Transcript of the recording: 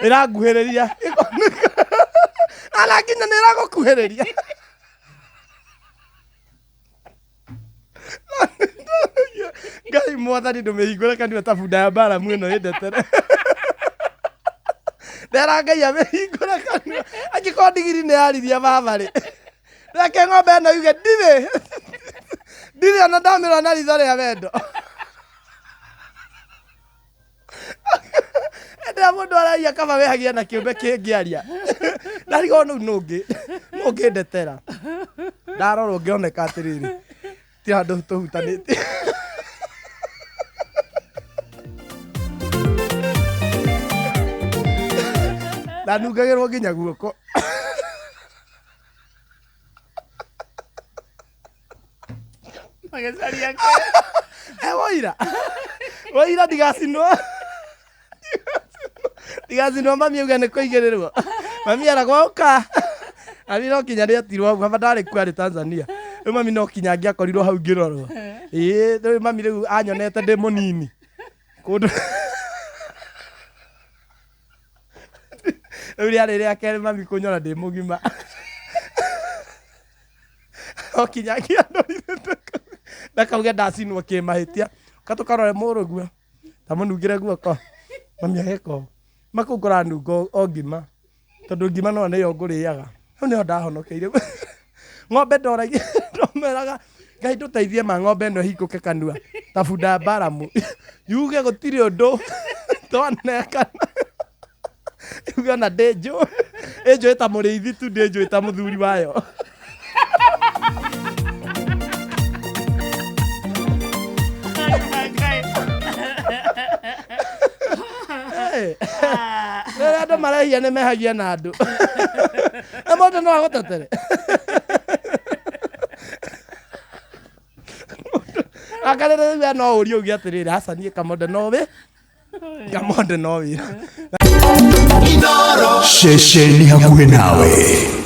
iraguhĩrĩria ala kinya nĩiragukuhĩrĩria Ngai mwathani ndũmĩhingũre kanua ta bunda ya mbara mwĩno ĩndetere ndera Ngai amĩhingũre kanua angĩkorwo ndigiri nĩyariria baba-rĩ reke ng'ombe ĩno yuge ndirĩ ona ndamĩrwo na ritho rĩa wendo ndĩra mũndũ aragia kaba wehagia na kĩũmbe kĩngĩaria ndarigwo nũu nũngĩndetera ndarora ũngĩoneka atĩrĩrĩ ti handũ tũhutanĩtie ndanungagĩrwo nginya guoko woira ndigacinwo mami auga nĩ kũigĩrĩrwo mami eragwo ũka mami no kinya rĩetirwo hau haba ndarĩ kuo arĩ Tanzania rĩu mami no kinya angĩakorirwo hau ngĩrorwo rĩu mami rĩu anyonete ndĩ mũnini kũndũ rĩu rĩarĩ rĩa kerĩ mami kũnyona ndĩ mũgima o kinya ngĩandorire ndakauge ndacinwo kĩmahĩtia katũkarore mũrũguo ta mũnungĩre guoko mami ageka ũũ makũu kũranunga o ngima tondũ ngima no nĩyo ngũrĩaga rĩu nĩyo ndahonokeire ng'ombe ndoragia ndomeraga Ngai ndũteithie ma ng'ombe ĩno ĩhingũke kanua ta bunda ya mbaramu yuge gũtirĩ ũndũ twanekana yuge ona ĩnjũĩ ta mũrĩithi tu ndĩnjũĩ ta mũthuri wayo rĩrĩa andũ marehia nĩ mehagia na andũ na mũndũ no agũtetere akarĩrĩria no ũrie uge atĩrĩrĩ aca niĩ kamonde no wĩ kamonde no wĩra ceceni hakuhĩ nawe.